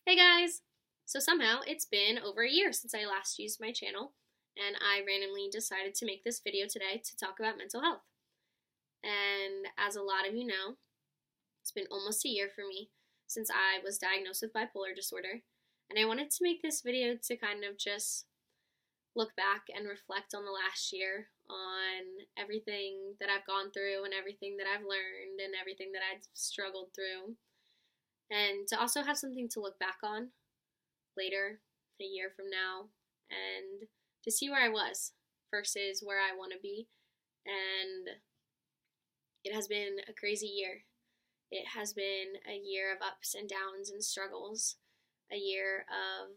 Hey guys! So somehow it's been over a year since I last used my channel, and I randomly decided to make this video today to talk about mental health. And as a lot of you know, it's been almost a year for me since I was diagnosed with bipolar disorder, and I wanted to make this video to kind of just look back and reflect on the last year, on everything that I've gone through and everything that I've learned and everything that I've struggled through, and to also have something to look back on later, a year from now, and to see where I was versus where I want to be. And it has been a crazy year. It has been a year of ups and downs and struggles, a year of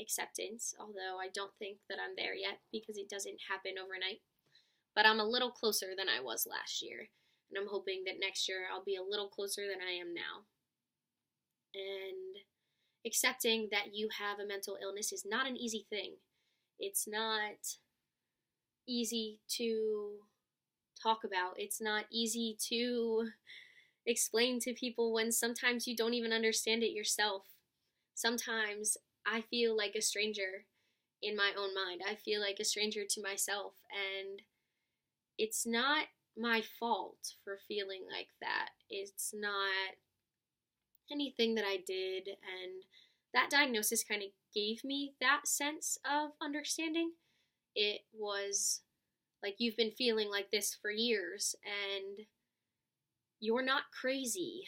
acceptance, although I don't think that I'm there yet because it doesn't happen overnight. But I'm a little closer than I was last year, and I'm hoping that next year I'll be a little closer than I am now. And accepting that you have a mental illness is not an easy thing. It's not easy to talk about. It's not easy to explain to people when sometimes you don't even understand it yourself. Sometimes I feel like a stranger in my own mind. I feel like a stranger to myself, and it's not my fault for feeling like that. It's not anything that I did, and that diagnosis kind of gave me that sense of understanding. It was like, you've been feeling like this for years, and you're not crazy.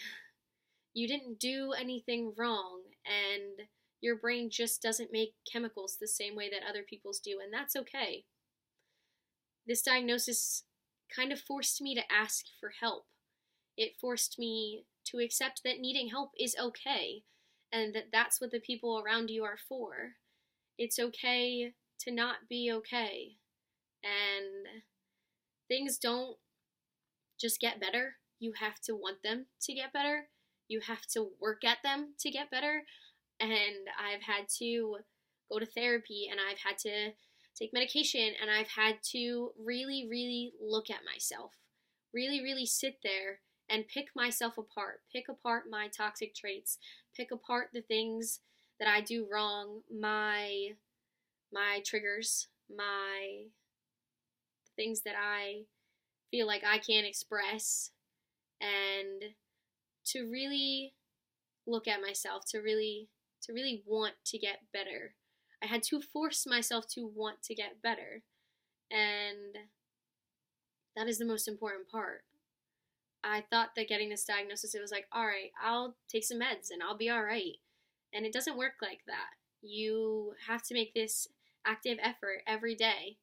You didn't do anything wrong, and your brain just doesn't make chemicals the same way that other people's do, and that's okay. This diagnosis kind of forced me to ask for help. It forced me to accept that needing help is okay, and that that's what the people around you are for. It's okay to not be okay, and things don't just get better. You have to want them to get better. You have to work at them to get better. And I've had to go to therapy, and I've had to take medication, and I've had to really, really look at myself. Really, really sit there and pick myself apart. Pick apart my toxic traits. Pick apart the things that I do wrong, my triggers, my things that I feel like I can't express, and to really look at myself, to really want to get better. I had to force myself to want to get better, and that is the most important part. I thought that getting this diagnosis, it was like, all right, I'll take some meds and I'll be all right. And it doesn't work like that. You have to make this active effort every day,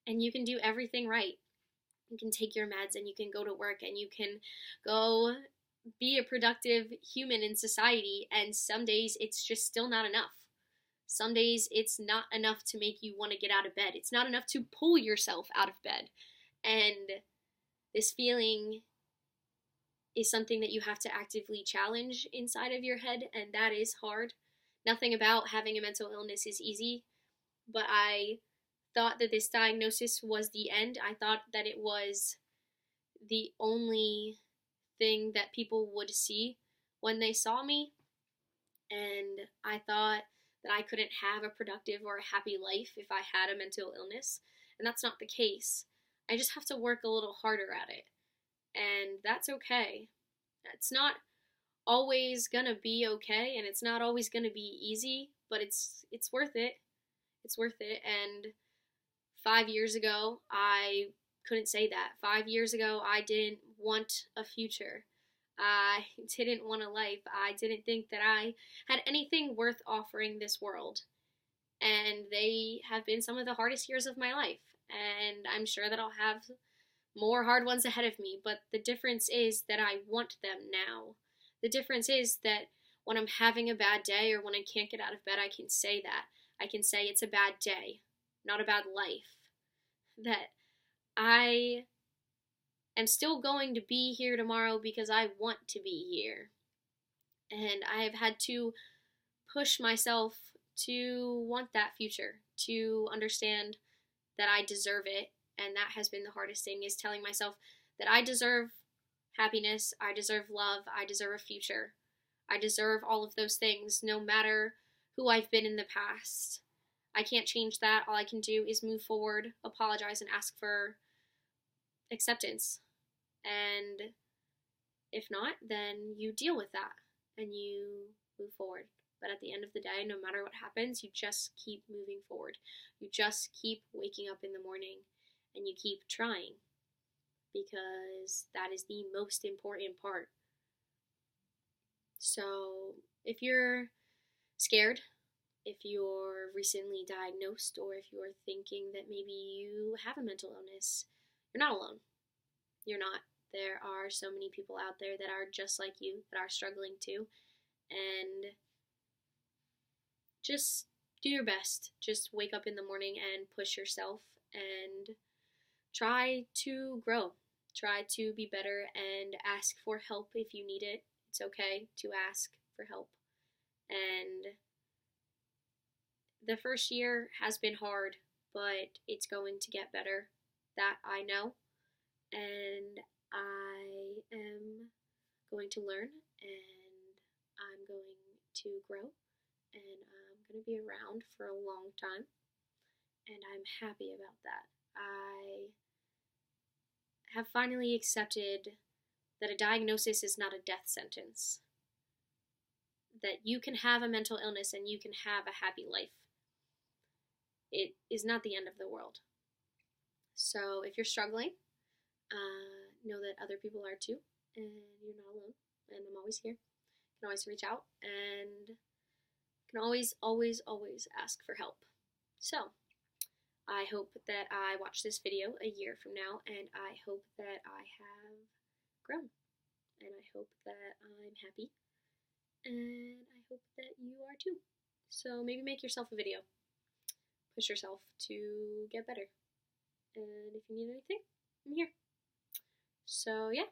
and you can do everything right. You can take your meds, and you can go to work, and you can go be a productive human in society, and some days it's just still not enough. Some days it's not enough to make you want to get out of bed. It's not enough to pull yourself out of bed. And this feeling is something that you have to actively challenge inside of your head, and that is hard. Nothing about having a mental illness is easy, but I thought that this diagnosis was the end. I thought that it was the only thing that people would see when they saw me, and I thought that I couldn't have a productive or a happy life if I had a mental illness, and that's not the case. I just have to work a little harder at it, and that's okay. It's not always gonna be okay, and it's not always gonna be easy, but it's worth it. It's worth it. And 5 years ago, I couldn't say that. 5 years ago, I didn't want a future. I didn't want a life. I didn't think that I had anything worth offering this world. And they have been some of the hardest years of my life. And I'm sure that I'll have more hard ones ahead of me, but the difference is that I want them now. The difference is that when I'm having a bad day, or when I can't get out of bed, I can say that. I can say it's a bad day, not a bad life. That I am still going to be here tomorrow because I want to be here. And I have had to push myself to want that future, to understand that I deserve it. And that has been the hardest thing, is telling myself that I deserve happiness, I deserve love, I deserve a future. I deserve all of those things no matter who I've been in the past. I can't change that. All I can do is move forward, apologize, and ask for acceptance. And if not, then you deal with that and you move forward. But at the end of the day, no matter what happens, you just keep moving forward. You just keep waking up in the morning and you keep trying, because that is the most important part. So if you're scared, if you're recently diagnosed, or if you're thinking that maybe you have a mental illness, you're not alone. You're not. There are so many people out there that are just like you, that are struggling too. And just do your best. Just wake up in the morning and push yourself and try to grow. Try to be better and ask for help if you need it. It's okay to ask for help. And the first year has been hard, but it's going to get better. That I know. And I am going to learn, and I'm going to grow, and I'm going to be around for a long time. And I'm happy about that. I have finally accepted that a diagnosis is not a death sentence. That you can have a mental illness and you can have a happy life. It is not the end of the world. So if you're struggling, know that other people are too, and you're not alone. And I'm always here. You can always reach out, and you can always ask for help. So I hope that I watch this video a year from now, and I hope that I have grown, and I hope that I'm happy, and I hope that you are too. So maybe make yourself a video. Push yourself to get better. And if you need anything, I'm here. So yeah,